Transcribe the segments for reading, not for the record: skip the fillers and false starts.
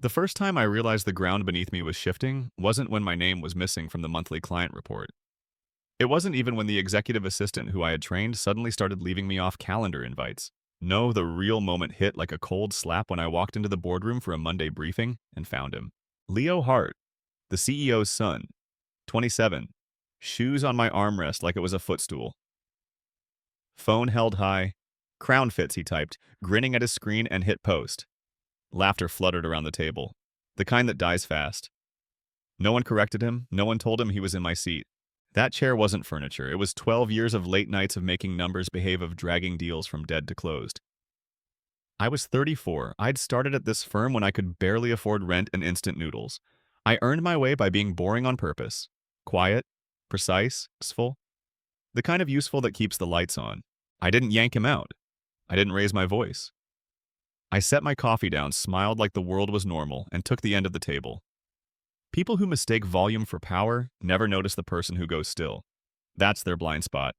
The first time I realized the ground beneath me was shifting wasn't when my name was missing from the monthly client report. It wasn't even when the executive assistant who I had trained suddenly started leaving me off calendar invites. No, the real moment hit like a cold slap when I walked into the boardroom for a Monday briefing and found him. Leo Hart, the CEO's son, 27, shoes on my armrest like it was a footstool. Phone held high. Crown fits, he typed, grinning at his screen and hit post. Laughter fluttered around the table, the kind that dies fast. No one corrected him, no one told him he was in my seat. That chair wasn't furniture, it was 12 years of late nights of making numbers behave, of dragging deals from dead to closed. I was 34. I'd started at this firm when I could barely afford rent and instant noodles. I earned my way by being boring on purpose. Quiet, precise, useful. The kind of useful that keeps the lights on. I didn't yank him out. I didn't raise my voice. I set my coffee down, smiled like the world was normal, and took the end of the table. People who mistake volume for power never notice the person who goes still. That's their blind spot.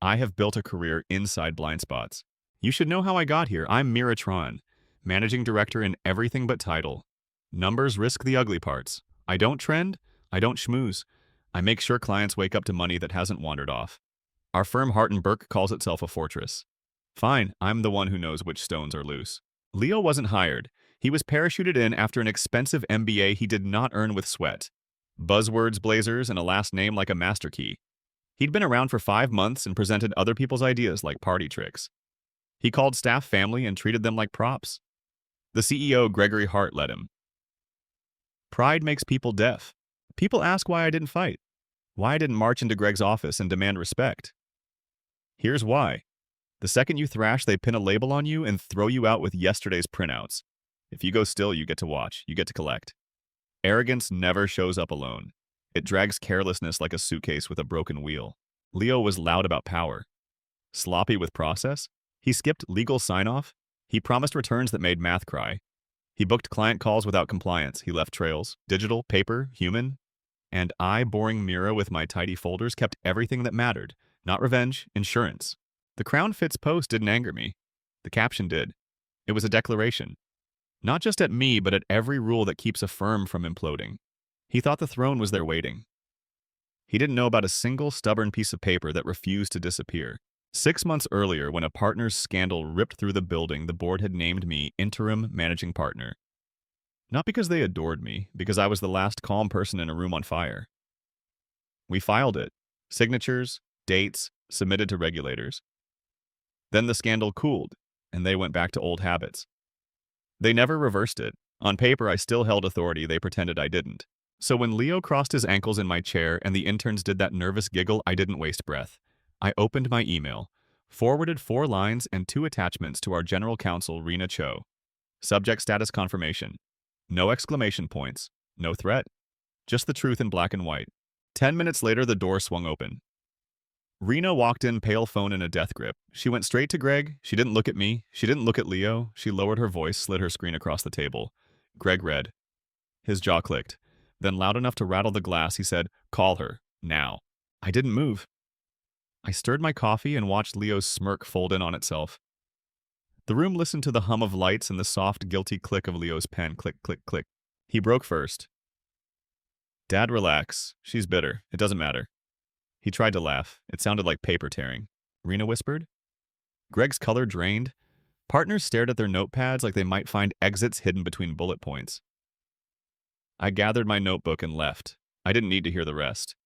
I have built a career inside blind spots. You should know how I got here. I'm Miratron, managing director in everything but title. Numbers risk the ugly parts. I don't trend. I don't schmooze. I make sure clients wake up to money that hasn't wandered off. Our firm Hart& Burke calls itself a fortress. Fine, I'm the one who knows which stones are loose. Leo wasn't hired. He was parachuted in after an expensive MBA he did not earn with sweat. Buzzwords, blazers, and a last name like a master key. He'd been around for 5 months and presented other people's ideas like party tricks. He called staff family and treated them like props. The CEO, Gregory Hart, led him. Pride makes people deaf. People ask why I didn't fight. Why I didn't march into Greg's office and demand respect. Here's why. The second you thrash, they pin a label on you and throw you out with yesterday's printouts. If you go still, you get to watch, you get to collect. Arrogance never shows up alone. It drags carelessness like a suitcase with a broken wheel. Leo was loud about power. Sloppy with process. He skipped legal sign-off. He promised returns that made math cry. He booked client calls without compliance. He left trails. Digital, paper, human. And I, boring Mira with my tidy folders, kept everything that mattered. Not revenge, insurance. The Crown Fitz post didn't anger me. The caption did. It was a declaration. Not just at me, but at every rule that keeps a firm from imploding. He thought the throne was there waiting. He didn't know about a single stubborn piece of paper that refused to disappear. 6 months earlier, when a partner's scandal ripped through the building, the board had named me interim managing partner. Not because they adored me, because I was the last calm person in a room on fire. We filed it. Signatures, dates, submitted to regulators. Then the scandal cooled, and they went back to old habits. They never reversed it. On paper, I still held authority they pretended I didn't. So when Leo crossed his ankles in my chair and the interns did that nervous giggle, I didn't waste breath. I opened my email, forwarded 4 lines and 2 attachments to our general counsel, Rena Cho. Subject status confirmation. No exclamation points. No threat. Just the truth in black and white. 10 minutes later, the door swung open. Rena walked in, pale, phone in a death grip. She went straight to Greg. She didn't look at me. She didn't look at Leo. She lowered her voice, slid her screen across the table. Greg read. His jaw clicked. Then, loud enough to rattle the glass, he said, "Call her. Now." I didn't move. I stirred my coffee and watched Leo's smirk fold in on itself. The room listened to the hum of lights and the soft, guilty click of Leo's pen. Click, click, click. He broke first. "Dad, relax. She's bitter. It doesn't matter." He tried to laugh. It sounded like paper tearing. Rena whispered. Greg's color drained. Partners stared at their notepads like they might find exits hidden between bullet points. I gathered my notebook and left. I didn't need to hear the rest.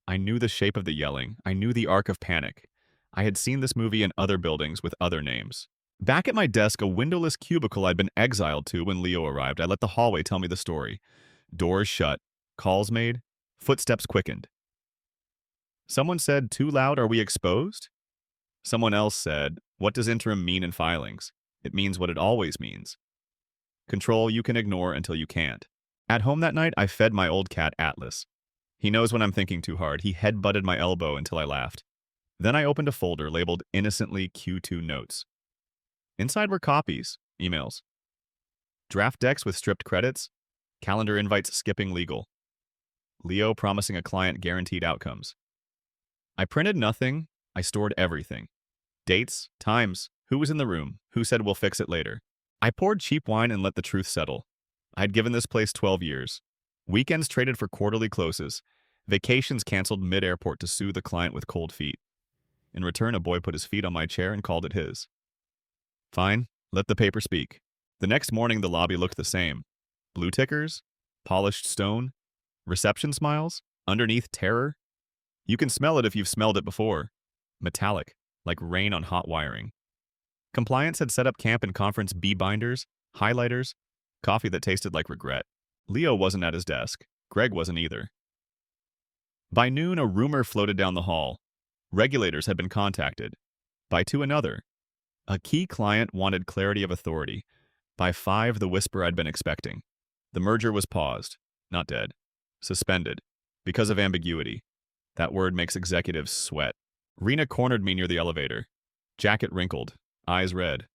I knew the shape of the yelling. I knew the arc of panic. I had seen this movie in other buildings with other names. Back at my desk, a windowless cubicle I'd been exiled to when Leo arrived, I let the hallway tell me the story. Doors shut. Calls made. Footsteps quickened. Someone said, "Too loud, are we exposed?" Someone else said, "What does interim mean in filings? It means what it always means. Control you can ignore until you can't." At home that night, I fed my old cat Atlas. He knows when I'm thinking too hard. He head-butted my elbow until I laughed. Then I opened a folder labeled innocently Q2 Notes. Inside were copies, emails, draft decks with stripped credits, calendar invites skipping legal, Leo promising a client guaranteed outcomes. I printed nothing. I stored everything. Dates, times, who was in the room, who said we'll fix it later. I poured cheap wine and let the truth settle. I'd given this place 12 years. Weekends traded for quarterly closes. Vacations canceled mid-airport to soothe the client with cold feet. In return, a boy put his feet on my chair and called it his. Fine, let the paper speak. The next morning, the lobby looked the same. Blue tickers, polished stone, reception smiles, underneath terror. You can smell it if you've smelled it before. Metallic, like rain on hot wiring. Compliance had set up camp in conference B binders, highlighters, coffee that tasted like regret. Leo wasn't at his desk. Greg wasn't either. By noon, a rumor floated down the hall. Regulators had been contacted. By 2, another. A key client wanted clarity of authority. By 5, the whisper I'd been expecting. The merger was paused, not dead. Suspended. Because of ambiguity. That word makes executives sweat. Rena cornered me near the elevator. Jacket wrinkled. Eyes red.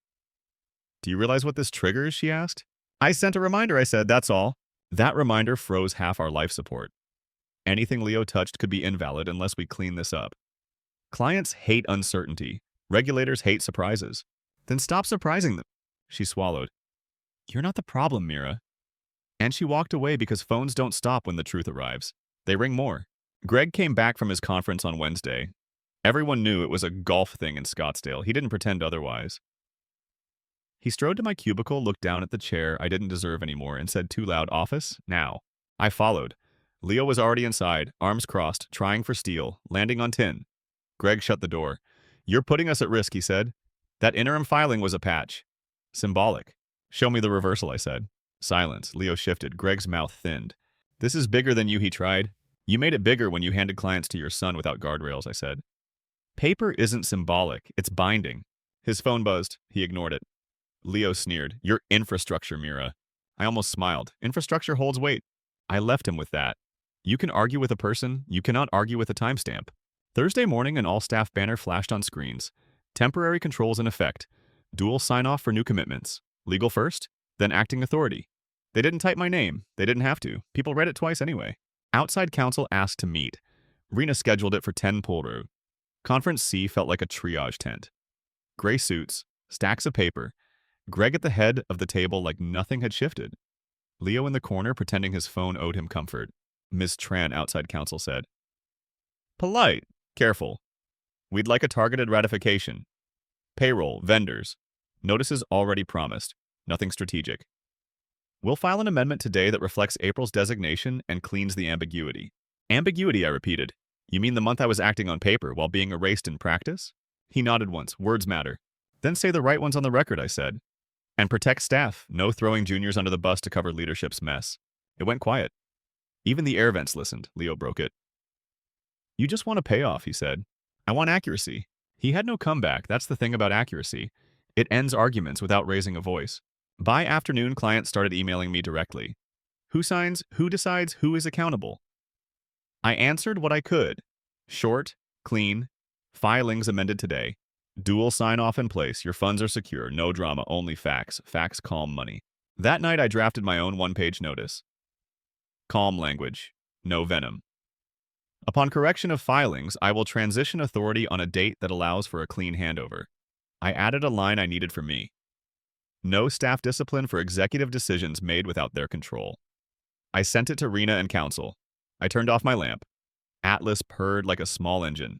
Do you realize what this triggers? She asked. I sent a reminder, I said, that's all. That reminder froze half our life support. Anything Leo touched could be invalid unless we clean this up. Clients hate uncertainty. Regulators hate surprises. Then stop surprising them. She swallowed. You're not the problem, Mira. And she walked away because phones don't stop when the truth arrives. They ring more. Greg came back from his conference on Wednesday. Everyone knew it was a golf thing in Scottsdale. He didn't pretend otherwise. He strode to my cubicle, looked down at the chair I didn't deserve anymore, and said too loud, "Office, now." I followed. Leo was already inside, arms crossed, trying for steel, landing on tin. Greg shut the door. You're putting us at risk, he said. That interim filing was a patch. Symbolic. Show me the reversal, I said. Silence. Leo shifted. Greg's mouth thinned. This is bigger than you, he tried. You made it bigger when you handed clients to your son without guardrails, I said. Paper isn't symbolic, it's binding. His phone buzzed. He ignored it. Leo sneered. Your infrastructure, Mira. I almost smiled. Infrastructure holds weight. I left him with that. You can argue with a person, you cannot argue with a timestamp. Thursday morning, an all-staff banner flashed on screens. Temporary controls in effect. Dual sign-off for new commitments. Legal first, then acting authority. They didn't type my name. They didn't have to. People read it twice anyway. Outside counsel asked to meet. Rena scheduled it for 10 Pool Road. Conference C felt like a triage tent. Gray suits, stacks of paper, Greg at the head of the table like nothing had shifted. Leo in the corner pretending his phone owed him comfort. Ms. Tran, outside counsel, said. Polite. Careful. We'd like a targeted ratification. Payroll, vendors. Notices already promised. Nothing strategic. We'll file an amendment today that reflects April's designation and cleans the ambiguity. Ambiguity, I repeated. You mean the month I was acting on paper while being erased in practice? He nodded once. Words matter. Then say the right ones on the record, I said. And protect staff. No throwing juniors under the bus to cover leadership's mess. It went quiet. Even the air vents listened. Leo broke it. You just want a payoff, he said. I want accuracy. He had no comeback. That's the thing about accuracy. It ends arguments without raising a voice. By afternoon, clients started emailing me directly. Who signs? Who decides? Who is accountable? I answered what I could. Short, clean, filings amended today. Dual sign-off in place. Your funds are secure. No drama, only facts. Facts calm money. That night, I drafted my own one-page notice. Calm language. No venom. Upon correction of filings, I will transition authority on a date that allows for a clean handover. I added a line I needed for me. No staff discipline for executive decisions made without their control. I sent it to Rena and counsel. I turned off my lamp. Atlas purred like a small engine.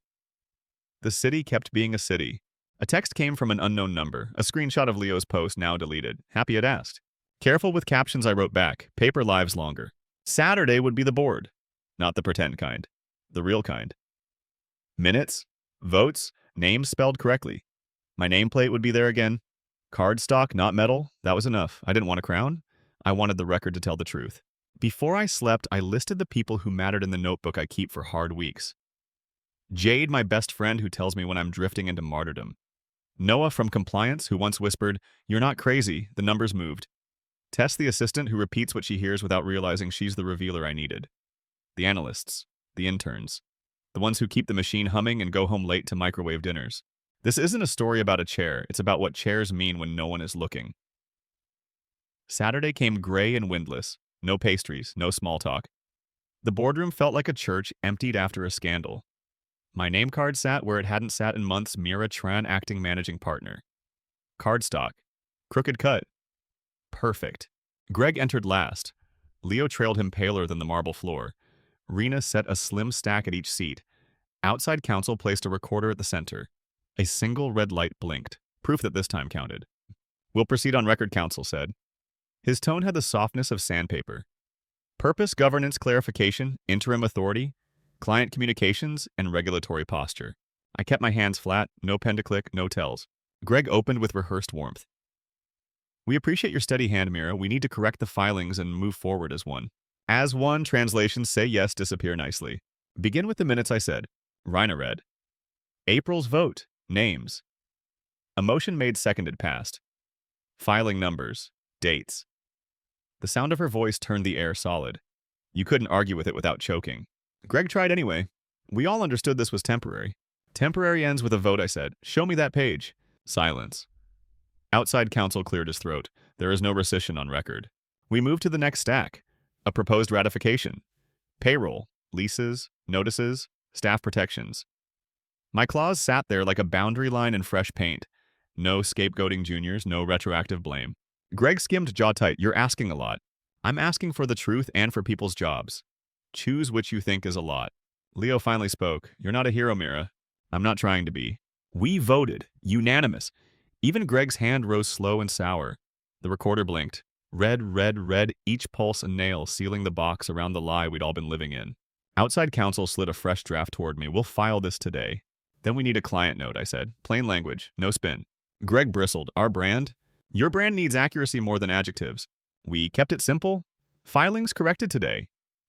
The city kept being a city. A text came from an unknown number, a screenshot of Leo's post now deleted. Happy it asked. Careful with captions, I wrote back. Paper lives longer. Saturday would be the board. Not the pretend kind. The real kind. Minutes, votes, names spelled correctly. My nameplate would be there again. Card stock, not metal. That was enough. I didn't want a crown. I wanted the record to tell the truth. Before I slept, I listed the people who mattered in the notebook I keep for hard weeks. Jade, my best friend who tells me when I'm drifting into martyrdom. Noah from compliance, who once whispered, "You're not crazy, the numbers moved." Tess, the assistant who repeats what she hears without realizing she's the revealer I needed. The analysts. The interns. The ones who keep the machine humming and go home late to microwave dinners. This isn't a story about a chair, it's about what chairs mean when no one is looking. Saturday came gray and windless. No pastries, no small talk. The boardroom felt like a church emptied after a scandal. My name card sat where it hadn't sat in months. Mira Tran, acting managing partner. Cardstock. Crooked cut. Perfect. Greg entered last. Leo trailed him paler than the marble floor. Rena set a slim stack at each seat. Outside counsel placed a recorder at the center. A single red light blinked, proof that this time counted. "We'll proceed on record," counsel said. His tone had the softness of sandpaper. Purpose, governance, clarification, interim authority, client communications, and regulatory posture. I kept my hands flat, no pen to click, no tells. Greg opened with rehearsed warmth. "We appreciate your steady hand, Mira. We need to correct the filings and move forward as one." As one, translations say yes, disappear nicely. "Begin with the minutes," I said. Rina read. April's vote. Names. A motion made, seconded, passed. Filing numbers. Dates. The sound of her voice turned the air solid. You couldn't argue with it without choking. Greg tried anyway. We all understood this was temporary. "Temporary ends with a vote," I said. "Show me that page." Silence. Outside counsel cleared his throat. There is no rescission on record. We moved to the next stack. A proposed ratification. Payroll, leases, notices, staff protections. My clause sat there like a boundary line in fresh paint. No scapegoating juniors, no retroactive blame. Greg skimmed jaw tight. "You're asking a lot." "I'm asking for the truth and for people's jobs. Choose which you think is a lot." Leo finally spoke. "You're not a hero, Mira." "I'm not trying to be." "We voted. Unanimous." Even Greg's hand rose slow and sour. The recorder blinked. Red, red, red, each pulse a nail sealing the box around the lie we'd all been living in. Outside counsel slid a fresh draft toward me. "We'll file this today." "Then we need a client note," I said. "Plain language, no spin." Greg bristled. "Our brand?" "Your brand needs accuracy more than adjectives." We kept it simple. Filings corrected today.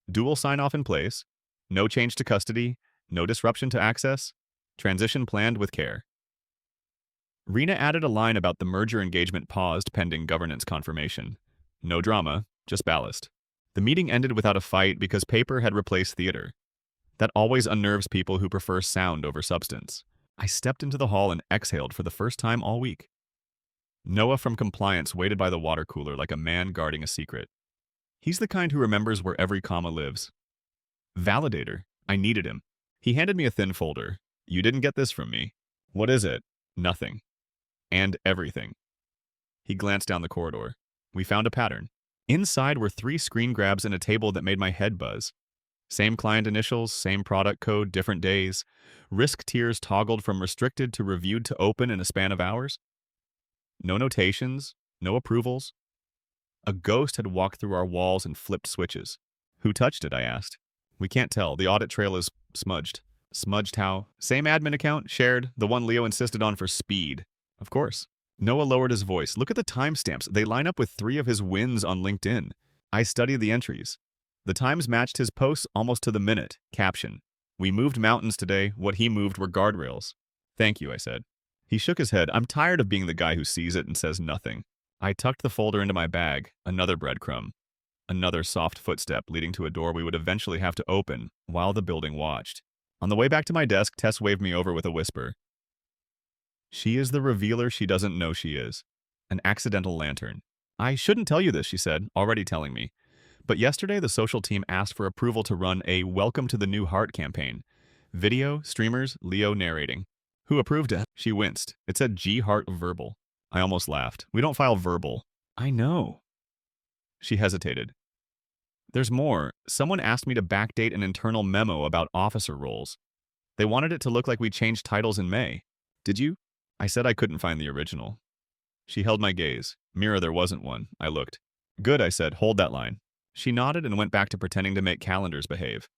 Dual sign-off in place. No change to custody. No disruption to access. Transition planned with care. Rena added a line about the merger engagement paused pending governance confirmation. No drama, just ballast. The meeting ended without a fight because paper had replaced theater. That always unnerves people who prefer sound over substance. I stepped into the hall and exhaled for the first time all week. Noah from compliance waited by the water cooler like a man guarding a secret. He's the kind who remembers where every comma lives. Validator. I needed him. He handed me a thin folder. "You didn't get this from me." "What is it?" "Nothing. And everything." He glanced down the corridor. We found a pattern. Inside were 3 screen grabs and a table that made my head buzz. Same client initials, same product code, different days. Risk tiers toggled from restricted to reviewed to open in a span of hours. No notations, no approvals. A ghost had walked through our walls and flipped switches. "Who touched it?" I asked. "We can't tell. The audit trail is smudged." "Smudged how?" "Same admin account, shared, the one Leo insisted on for speed." "Of course." Noah lowered his voice. "Look at the timestamps. They line up with 3 of his wins on LinkedIn." I studied the entries. The times matched his posts almost to the minute. Caption: "We moved mountains today. What he moved were guardrails." "Thank you," I said. He shook his head. "I'm tired of being the guy who sees it and says nothing." I tucked the folder into my bag. Another breadcrumb. Another soft footstep leading to a door we would eventually have to open while the building watched. On the way back to my desk, Tess waved me over with a whisper. "She is the revealer she doesn't know she is. An accidental lantern." "I shouldn't tell you this," she said, already telling me. "But yesterday the social team asked for approval to run a Welcome to the New Heart campaign. Video, streamers, Leo narrating." "Who approved it?" She winced. "It said G Heart verbal." I almost laughed. "We don't file verbal." "I know." She hesitated. "There's more. Someone asked me to backdate an internal memo about officer roles. They wanted it to look like we changed titles in May." "Did you?" I said I couldn't find the original. She held my gaze. "Mira, there wasn't one." I looked. "Good," I said. "Hold that line." She nodded and went back to pretending to make calendars behave.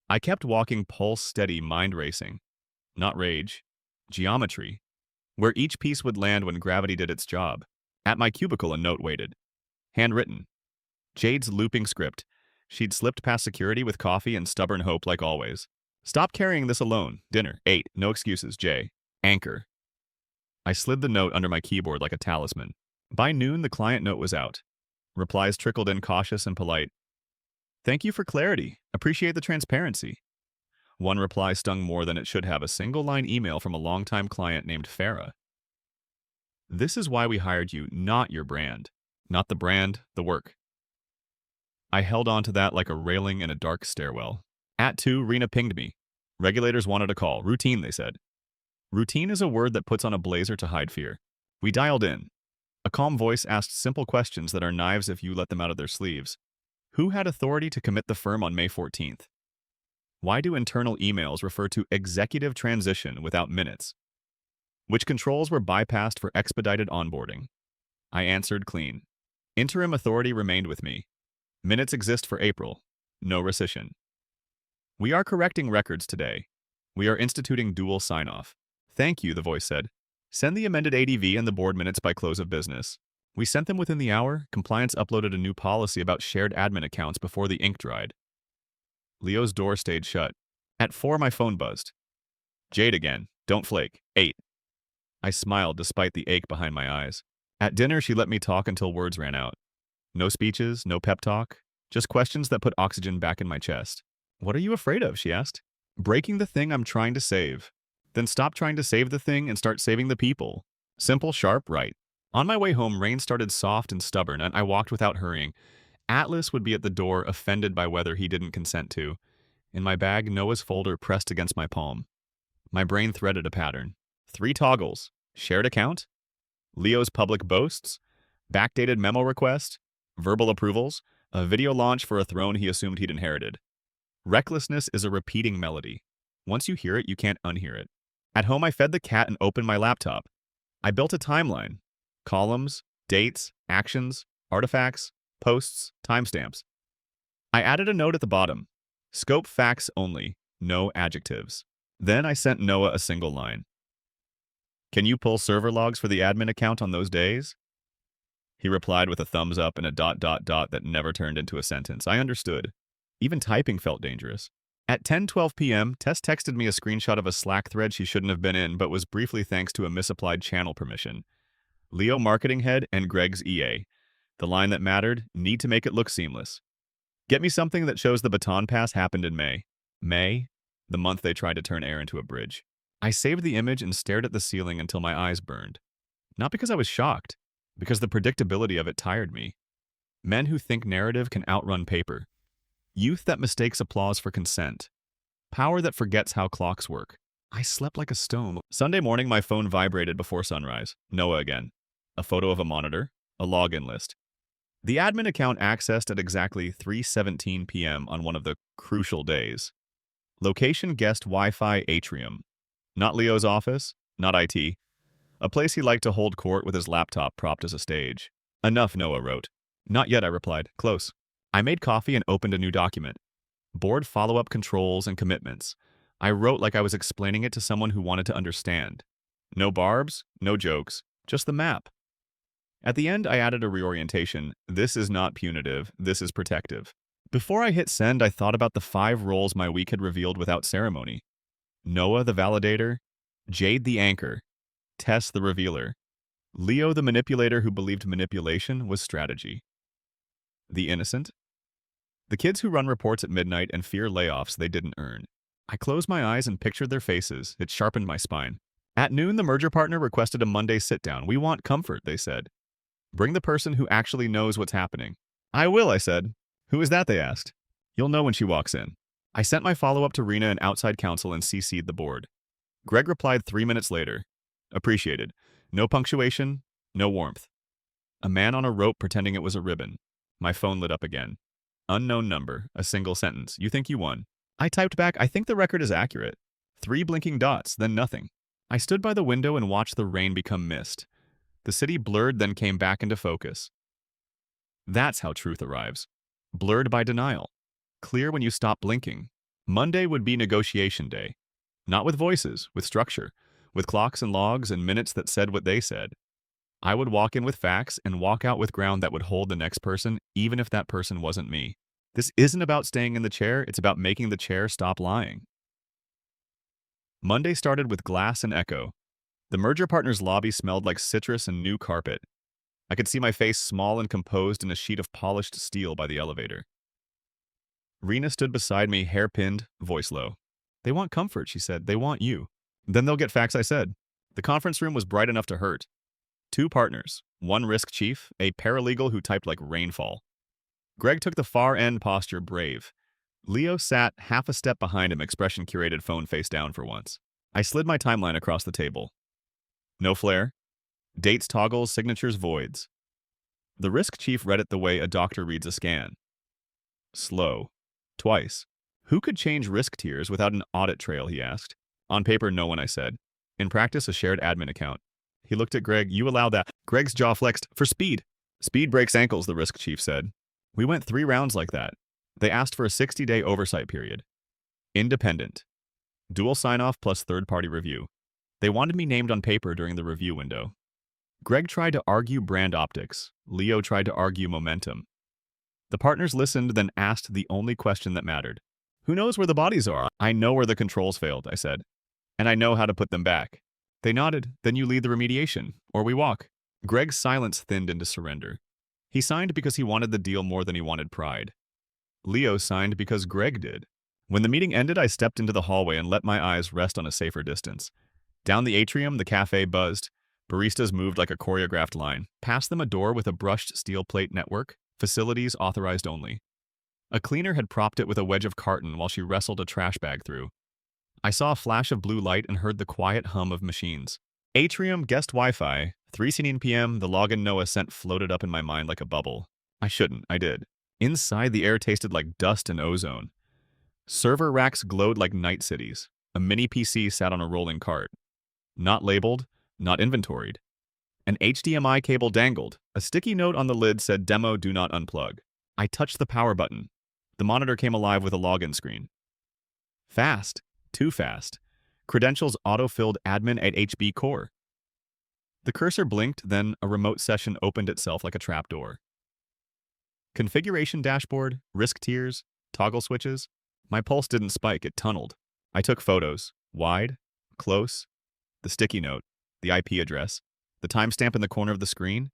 I kept walking, pulse steady, mind racing. Not rage. Geometry. Where each piece would land when gravity did its job. At my cubicle, a note waited. Handwritten. Jade's looping script. She'd slipped past security with coffee and stubborn hope like always. "Stop carrying this alone. Dinner. 8. No excuses. J. Anchor." I slid the note under my keyboard like a talisman. By noon, the client note was out. Replies trickled in cautious and polite. "Thank you for clarity. Appreciate the transparency." One reply stung more than it should have, a single-line email from a longtime client named Farah. "This is why we hired you, not your brand. Not the brand, the work." I held on to that like a railing in a dark stairwell. At 2, Rena pinged me. Regulators wanted a call. Routine, they said. Routine is a word that puts on a blazer to hide fear. We dialed in. A A calm voice asked simple questions that are knives if you let them out of their sleeves. Who had authority to commit the firm on May 14th? Why do internal emails refer to executive transition without minutes? Which controls were bypassed for expedited onboarding? I answered clean. Interim authority remained with me. Minutes exist for April. No rescission. We are correcting records today. We are instituting dual sign-off. Thank you, the voice said. Send the amended ADV and the board minutes by close of business. We sent them within the hour. Compliance uploaded a new policy about shared admin accounts before the ink dried. Leo's door stayed shut. At 4, my phone buzzed. Jade again. Don't flake. 8. I smiled despite the ache behind my eyes. At dinner, she let me talk until words ran out. No speeches, no pep talk, just questions that put oxygen back in my chest. What are you afraid of, she asked. Breaking the thing I'm trying to save. Then stop trying to save the thing and start saving the people. Simple, sharp, right. On my way home, rain started soft and stubborn, and I walked without hurrying. Atlas would be at the door, offended by weather he didn't consent to. In my bag, Noah's folder pressed against my palm. My brain threaded a pattern. 3 toggles. Shared account? Leo's public boasts? Backdated memo request? Verbal approvals? A video launch for a throne he assumed he'd inherited. Recklessness is a repeating melody. Once you hear it, you can't unhear it. At home, I fed the cat and opened my laptop. I built a timeline. Columns, dates, actions, artifacts, posts, timestamps. I added a note at the bottom. Scope facts only, no adjectives. Then I sent Noah a single line. Can you pull server logs for the admin account on those days? He replied with a thumbs up and a ... that never turned into a sentence. I understood. Even typing felt dangerous. At 10:12 p.m., Tess texted me a screenshot of a Slack thread she shouldn't have been in, but was briefly thanks to a misapplied channel permission. Leo marketing head and Greg's EA. The line that mattered, need to make it look seamless. Get me something that shows the baton pass happened in May. May? The month they tried to turn air into a bridge. I saved the image and stared at the ceiling until my eyes burned. Not because I was shocked, because the predictability of it tired me. Men who think narrative can outrun paper. Youth that mistakes applause for consent. Power that forgets how clocks work. I slept like a stone. Sunday morning, my phone vibrated before sunrise. Noah again. A photo of a monitor. A login list. The admin account accessed at exactly 3:17 p.m. on one of the crucial days. Location guest Wi-Fi atrium. Not Leo's office, not IT. A place he liked to hold court with his laptop propped as a stage. Enough, Noah wrote. Not yet, I replied. Close. I made coffee and opened a new document. Board follow-up controls and commitments. I wrote like I was explaining it to someone who wanted to understand. No barbs, no jokes, just the map. At the end, I added a reorientation. This is not punitive, this is protective. Before I hit send, I thought about the 5 roles my week had revealed without ceremony. Noah the validator, Jade the anchor, Tess the revealer, Leo the manipulator who believed manipulation was strategy. The innocent? The kids who run reports at midnight and fear layoffs they didn't earn. I closed my eyes and pictured their faces. It sharpened my spine. At noon, the merger partner requested a Monday sit-down. We want comfort, they said. Bring the person who actually knows what's happening. I will, I said. Who is that, they asked. You'll know when she walks in. I sent my follow-up to Rena and outside counsel and CC'd the board. Greg replied 3 minutes later. Appreciated. No punctuation, no warmth. A man on a rope pretending it was a ribbon. My phone lit up again. Unknown number, a single sentence. You think you won. I typed back, I think the record is accurate. 3 blinking dots, then nothing. I stood by the window and watched the rain become mist. The city blurred, then came back into focus. That's how truth arrives. Blurred by denial. Clear when you stop blinking. Monday would be negotiation day. Not with voices, with structure, with clocks and logs and minutes that said what they said. I would walk in with facts and walk out with ground that would hold the next person, even if that person wasn't me. This isn't about staying in the chair, it's about making the chair stop lying. Monday started with glass and echo. The merger partner's lobby smelled like citrus and new carpet. I could see my face small and composed in a sheet of polished steel by the elevator. Rena stood beside me, hair pinned, voice low. They want comfort, she said. They want you. Then they'll get facts, I said. The conference room was bright enough to hurt. 2 partners, 1 risk chief, a paralegal who typed like rainfall. Greg took the far end posture, brave. Leo sat half a step behind him, expression curated, phone face down for once. I slid my timeline across the table. No flare? Dates toggles, signatures voids. The risk chief read it the way a doctor reads a scan. Slow. Twice. Who could change risk tiers without an audit trail, he asked. On paper, no one, I said. In practice, a shared admin account. He looked at Greg. You allow that. Greg's jaw flexed. For speed. Speed breaks ankles, the risk chief said. We went 3 rounds like that. They asked for a 60-day oversight period. Independent. Dual sign-off plus third-party review. They wanted me named on paper during the review window. Greg tried to argue brand optics. Leo tried to argue momentum. The partners listened, then asked the only question that mattered. Who knows where the bodies are? I know where the controls failed, I said. And I know how to put them back. They nodded. Then you lead the remediation, or we walk. Greg's silence thinned into surrender. He signed because he wanted the deal more than he wanted pride. Leo signed because Greg did. When the meeting ended, I stepped into the hallway and let my eyes rest on a safer distance. Down the atrium, the cafe buzzed. Baristas moved like a choreographed line. Past them a door with a brushed steel plate network. Facilities authorized only. A cleaner had propped it with a wedge of carton while she wrestled a trash bag through. I saw a flash of blue light and heard the quiet hum of machines. Atrium, guest Wi-Fi, 3:16 p.m., the login Noah sent floated up in my mind like a bubble. I shouldn't, I did. Inside, the air tasted like dust and ozone. Server racks glowed like night cities. A mini PC sat on a rolling cart. Not labeled, not inventoried. An HDMI cable dangled. A sticky note on the lid said demo do not unplug. I touched the power button. The monitor came alive with a login screen. Fast. Too fast. Credentials auto-filled admin at HB Core. The cursor blinked, then a remote session opened itself like a trapdoor. Configuration dashboard, risk tiers, toggle switches. My pulse didn't spike, it tunneled. I took photos. Wide, close, the sticky note, the IP address, the timestamp in the corner of the screen.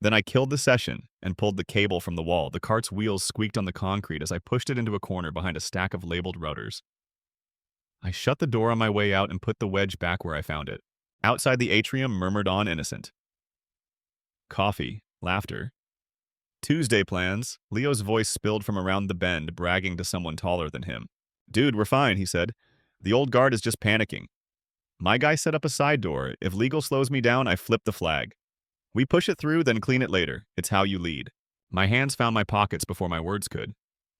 Then I killed the session and pulled the cable from the wall. The cart's wheels squeaked on the concrete as I pushed it into a corner behind a stack of labeled routers. I shut the door on my way out and put the wedge back where I found it. Outside the atrium murmured on innocent. Coffee, laughter. Tuesday plans. Leo's voice spilled from around the bend, bragging to someone taller than him. Dude, we're fine, he said. The old guard is just panicking. My guy set up a side door. If legal slows me down, I flip the flag. We push it through, then clean it later. It's how you lead. My hands found my pockets before my words could.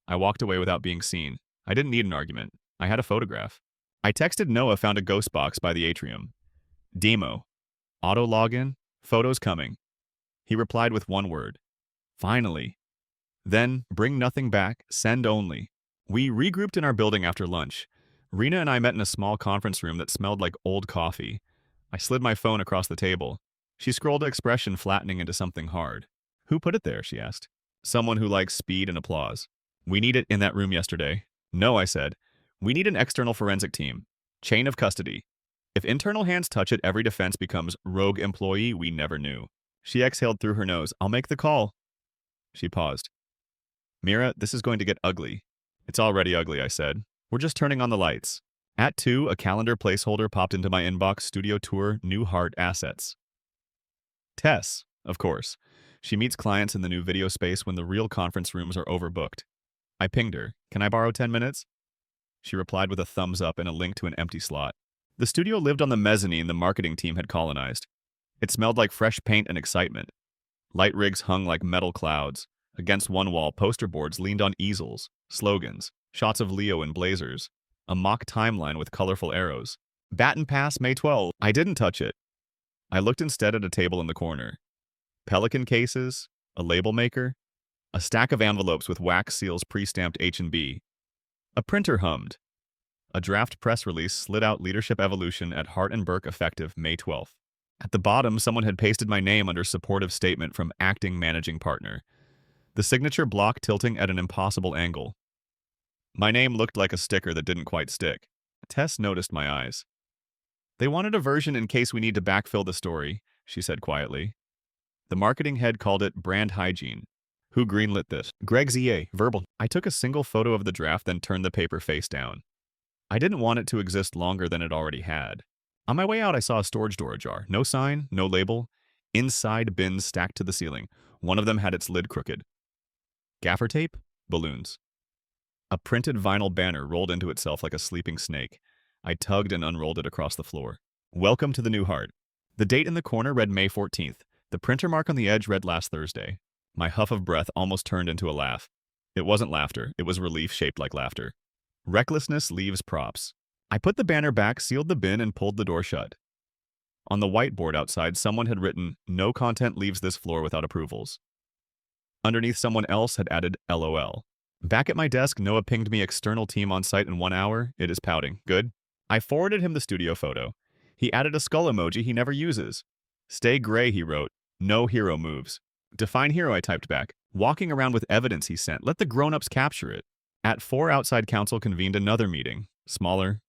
I walked away without being seen. I didn't need an argument. I had a photograph. I texted Noah found a ghost box by the atrium. Demo. Auto login. Photos coming. He replied with one word. Finally. Then, bring nothing back, send only. We regrouped in our building after lunch. Rena and I met in a small conference room that smelled like old coffee. I slid my phone across the table. She scrolled an expression flattening into something hard. Who put it there, she asked. Someone who likes speed and applause. We need it in that room yesterday. No, I said. We need an external forensic team. Chain of custody. If internal hands touch it, every defense becomes rogue employee we never knew. She exhaled through her nose. I'll make the call. She paused. Mira, this is going to get ugly. It's already ugly, I said. We're just turning on the lights. At 2, a calendar placeholder popped into my inbox. Studio tour, New Heart Assets. Tess, of course. She meets clients in the new video space when the real conference rooms are overbooked. I pinged her. Can I borrow 10 minutes? She replied with a thumbs up and a link to an empty slot. The studio lived on the mezzanine the marketing team had colonized. It smelled like fresh paint and excitement. Light rigs hung like metal clouds. Against one wall, poster boards leaned on easels, slogans, shots of Leo in blazers, a mock timeline with colorful arrows. Baton Pass, May 12. I didn't touch it. I looked instead at a table in the corner. Pelican cases, a label maker, a stack of envelopes with wax seals pre-stamped H&B. A printer hummed. A draft press release slid out Leadership Evolution at Hart & Burke effective May 12th. At the bottom, someone had pasted my name under supportive statement from acting managing partner. The signature block tilting at an impossible angle. My name looked like a sticker that didn't quite stick. Tess noticed my eyes. They wanted a version in case we need to backfill the story, she said quietly. The marketing head called it brand hygiene. Who greenlit this? Greg's EA, verbal. I took a single photo of the draft, then turned the paper face down. I didn't want it to exist longer than it already had. On my way out, I saw a storage door ajar. No sign, no label. Inside, bins stacked to the ceiling. One of them had its lid crooked. Gaffer tape? Balloons. A printed vinyl banner rolled into itself like a sleeping snake. I tugged and unrolled it across the floor. Welcome to the New Heart. The date in the corner read May 14th. The printer mark on the edge read last Thursday. My huff of breath almost turned into a laugh. It wasn't laughter. It was relief shaped like laughter. Recklessness leaves props. I put the banner back, sealed the bin, and pulled the door shut. On the whiteboard outside, someone had written, "No content leaves this floor without approvals." Underneath, someone else had added LOL. Back at my desk, Noah pinged me external team on site in 1 hour. It is pouting. Good. I forwarded him the studio photo. He added a skull emoji he never uses. Stay gray, he wrote. No hero moves. Define hero, I typed back. Walking around with evidence he sent. Let the grown-ups capture it. At 4, outside council convened another meeting. Smaller.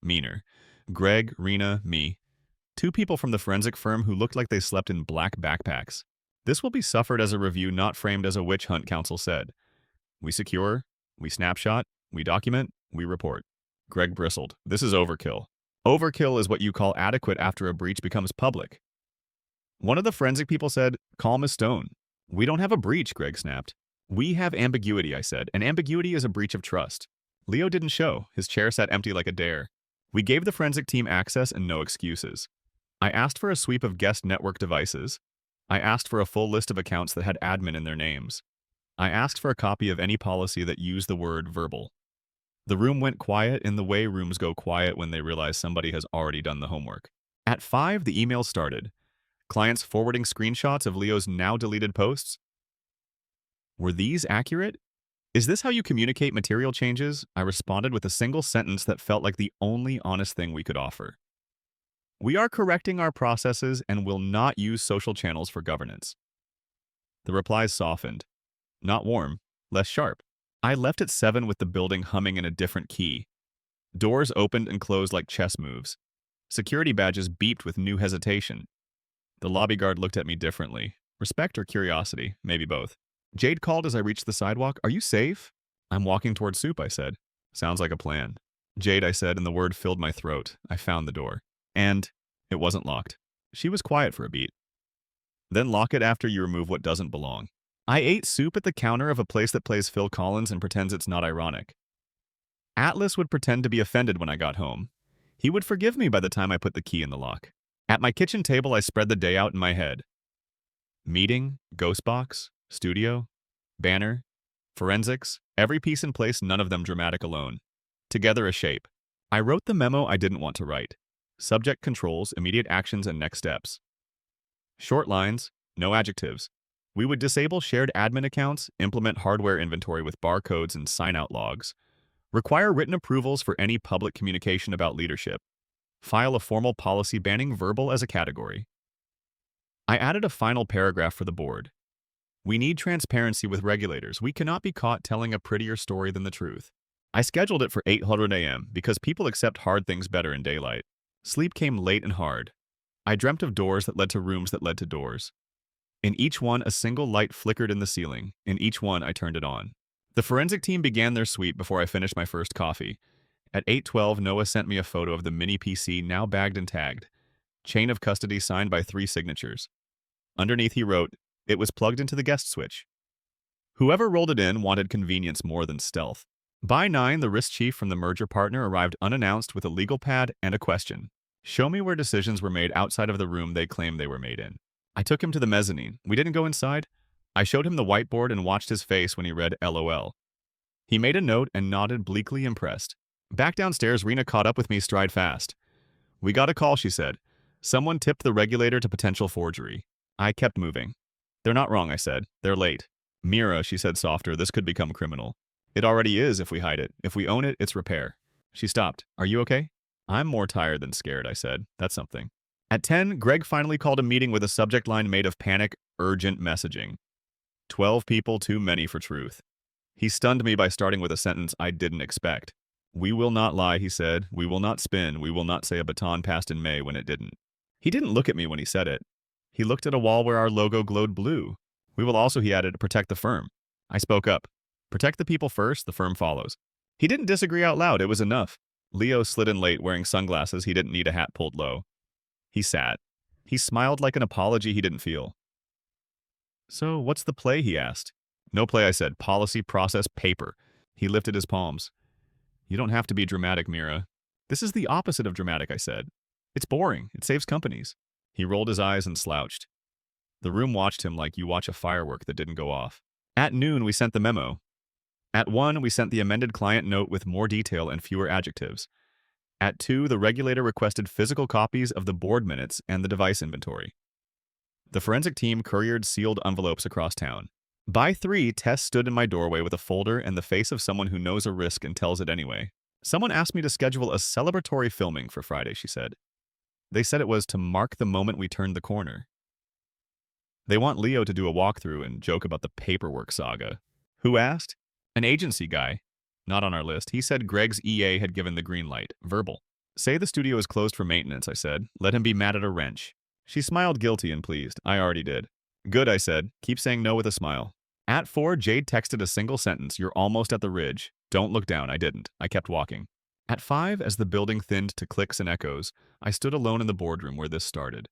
Meaner. Greg, Rena, me. 2 people from the forensic firm who looked like they slept in black backpacks. This will be suffered as a review, not framed as a witch hunt, counsel said. We secure, we snapshot, we document, we report. Greg bristled. This is overkill. Overkill is what you call adequate after a breach becomes public. One of the forensic people said, calm as stone. We don't have a breach, Greg snapped. We have ambiguity, I said, and ambiguity is a breach of trust. Leo didn't show. His chair sat empty like a dare. We gave the forensic team access and no excuses. I asked for a sweep of guest network devices. I asked for a full list of accounts that had admin in their names. I asked for a copy of any policy that used the word verbal. The room went quiet in the way rooms go quiet when they realize somebody has already done the homework. At 5, the email started. Clients forwarding screenshots of Leo's now deleted posts. Were these accurate? Is this how you communicate material changes? I responded with a single sentence that felt like the only honest thing we could offer. We are correcting our processes and will not use social channels for governance. The replies softened. Not warm, less sharp. I left at 7 with the building humming in a different key. Doors opened and closed like chess moves. Security badges beeped with new hesitation. The lobby guard looked at me differently. Respect or curiosity, maybe both. Jade called as I reached the sidewalk. Are you safe? I'm walking towards soup, I said. Sounds like a plan. Jade, I said, and the word filled my throat. I found the door. And it wasn't locked. She was quiet for a beat. Then lock it after you remove what doesn't belong. I ate soup at the counter of a place that plays Phil Collins and pretends it's not ironic. Atlas would pretend to be offended when I got home. He would forgive me by the time I put the key in the lock. At my kitchen table, I spread the day out in my head. Meeting, ghost box, studio, banner, forensics, every piece in place, none of them dramatic alone. Together a shape. I wrote the memo I didn't want to write. Subject controls, immediate actions, and next steps. Short lines, no adjectives. We would disable shared admin accounts, implement hardware inventory with barcodes and sign-out logs, require written approvals for any public communication about leadership, file a formal policy banning verbal as a category. I added a final paragraph for the board. We need transparency with regulators. We cannot be caught telling a prettier story than the truth. I scheduled it for 8:00 a.m. because people accept hard things better in daylight. Sleep came late and hard. I dreamt of doors that led to rooms that led to doors. In each one, a single light flickered in the ceiling. In each one, I turned it on. The forensic team began their sweep before I finished my first coffee. At 8:12, Noah sent me a photo of the mini PC now bagged and tagged. Chain of custody signed by 3 signatures. Underneath he wrote, it was plugged into the guest switch. Whoever rolled it in wanted convenience more than stealth. By 9, the risk chief from the merger partner arrived unannounced with a legal pad and a question. Show me where decisions were made outside of the room they claimed they were made in. I took him to the mezzanine. We didn't go inside. I showed him the whiteboard and watched his face when he read LOL. He made a note and nodded, bleakly impressed. Back downstairs, Rena caught up with me stride fast. We got a call, she said. Someone tipped the regulator to potential forgery. I kept moving. They're not wrong, I said. They're late. Mira, she said softer, this could become criminal. It already is if we hide it. If we own it, it's repair. She stopped. Are you okay? I'm more tired than scared, I said. That's something. At 10, Greg finally called a meeting with a subject line made of panic, urgent messaging. 12 people too many for truth. He stunned me by starting with a sentence I didn't expect. We will not lie, he said. We will not spin. We will not say a baton passed in May when it didn't. He didn't look at me when he said it. He looked at a wall where our logo glowed blue. We will also, he added, protect the firm. I spoke up. Protect the people first, the firm follows. He didn't disagree out loud. It was enough. Leo slid in late wearing sunglasses. He didn't need a hat pulled low. He sat. He smiled like an apology he didn't feel. So, what's the play, he asked. No play, I said. Policy, process, paper. He lifted his palms. You don't have to be dramatic, Mira. This is the opposite of dramatic, I said. It's boring. It saves companies. He rolled his eyes and slouched. The room watched him like you watch a firework that didn't go off. At noon, we sent the memo. At 1, we sent the amended client note with more detail and fewer adjectives. At 2, the regulator requested physical copies of the board minutes and the device inventory. The forensic team couriered sealed envelopes across town. By 3, Tess stood in my doorway with a folder and the face of someone who knows a risk and tells it anyway. Someone asked me to schedule a celebratory filming for Friday, she said. They said it was to mark the moment we turned the corner. They want Leo to do a walkthrough and joke about the paperwork saga. Who asked? An agency guy. Not on our list. He said Greg's EA had given the green light. Verbal. Say the studio is closed for maintenance, I said. Let him be mad at a wrench. She smiled guilty and pleased. I already did. Good, I said. Keep saying no with a smile. At 4, Jade texted a single sentence. You're almost at the ridge. Don't look down. I didn't. I kept walking. At 5, as the building thinned to clicks and echoes, I stood alone in the boardroom where this started.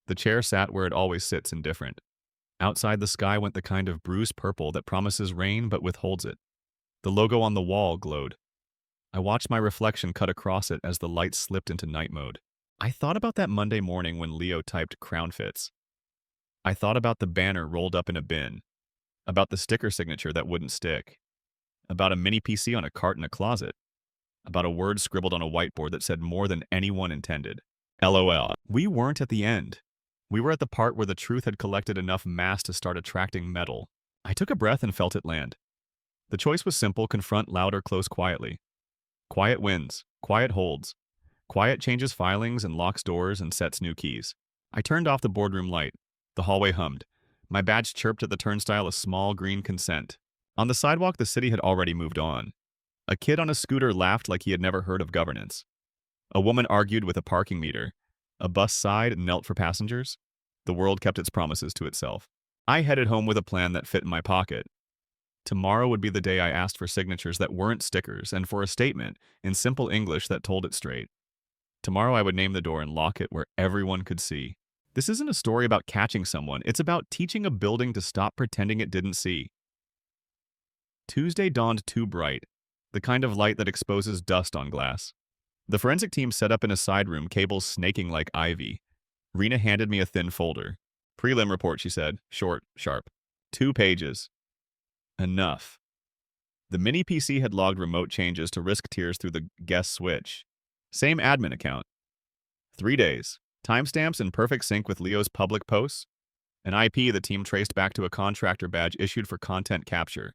The chair sat where it always sits, indifferent. Outside, the sky went the kind of bruised purple that promises rain but withholds it. The logo on the wall glowed. I watched my reflection cut across it as the light slipped into night mode. I thought about that Monday morning when Leo typed Crown Fits. I thought about the banner rolled up in a bin, about the sticker signature that wouldn't stick, about a mini PC on a cart in a closet, about a word scribbled on a whiteboard that said more than anyone intended. LOL. We weren't at the end. We were at the part where the truth had collected enough mass to start attracting metal. I took a breath and felt it land. The choice was simple: confront loud or close quietly. Quiet wins. Quiet holds. Quiet changes filings and locks doors and sets new keys. I turned off the boardroom light. The hallway hummed. My badge chirped at the turnstile a small green consent. On the sidewalk, the city had already moved on. A kid on a scooter laughed like he had never heard of governance. A woman argued with a parking meter. A bus sighed and knelt for passengers. The world kept its promises to itself. I headed home with a plan that fit in my pocket. Tomorrow would be the day I asked for signatures that weren't stickers and for a statement in simple English that told it straight. Tomorrow I would name the door and lock it where everyone could see. This isn't a story about catching someone. It's about teaching a building to stop pretending it didn't see. Tuesday dawned too bright, the kind of light that exposes dust on glass. The forensic team set up in a side room, cables snaking like ivy. Rena handed me a thin folder. Prelim report, she said. Short, sharp. 2 pages. Enough. The mini PC had logged remote changes to risk tiers through the guest switch. Same admin account. 3 days. Timestamps in perfect sync with Leo's public posts. An IP the team traced back to a contractor badge issued for content capture.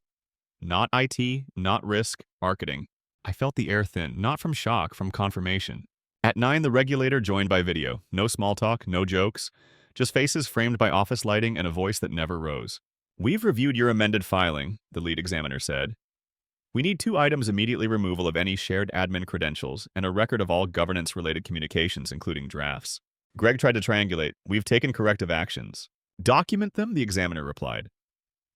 Not IT, not risk, marketing. I felt the air thin, not from shock, from confirmation. At 9, the regulator joined by video. No small talk, no jokes. Just faces framed by office lighting and a voice that never rose. We've reviewed your amended filing, the lead examiner said. We need 2 items: immediately removal of any shared admin credentials and a record of all governance-related communications, including drafts. Greg tried to triangulate. We've taken corrective actions. Document them, the examiner replied.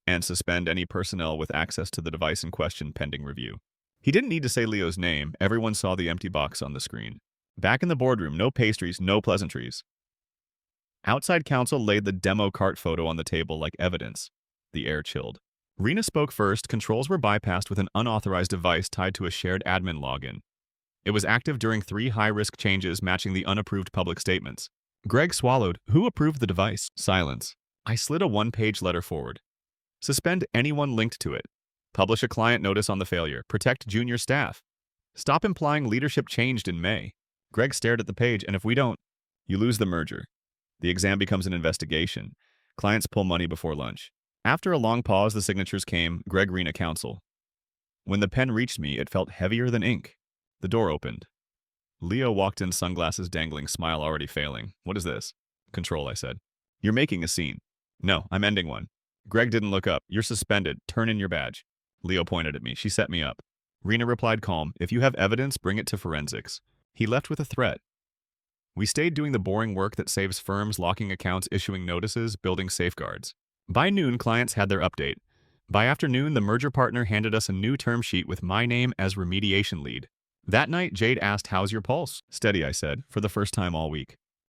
And suspend any personnel with access to the device in question pending review. He didn't need to say Leo's name. Everyone saw the empty box on the screen. Back in the boardroom, no pastries, no pleasantries. Outside counsel laid the demo cart photo on the table like evidence. The air chilled. Rena spoke first. Controls were bypassed with an unauthorized device tied to a shared admin login. It was active during 3 high-risk changes matching the unapproved public statements. Greg swallowed. Who approved the device? Silence. I slid a 1-page letter forward. Suspend anyone linked to it. Publish a client notice on the failure. Protect junior staff. Stop implying leadership changed in May. Greg stared at the page. And if we don't, you lose the merger. The exam becomes an investigation. Clients pull money before lunch. After a long pause, the signatures came. Greg, Rena, counsel. When the pen reached me, it felt heavier than ink. The door opened. Leo walked in, sunglasses dangling, smile already failing. What is this? Control, I said. You're making a scene. No, I'm ending one. Greg didn't look up. You're suspended. Turn in your badge. Leo pointed at me. She set me up. Rena replied calm. If you have evidence, bring it to forensics. He left with a threat. We stayed doing the boring work that saves firms, locking accounts, issuing notices, building safeguards. By noon, clients had their update. By afternoon, the merger partner handed us a new term sheet with my name as remediation lead. That night, Jade asked, how's your pulse? Steady, I said, for the first time all week.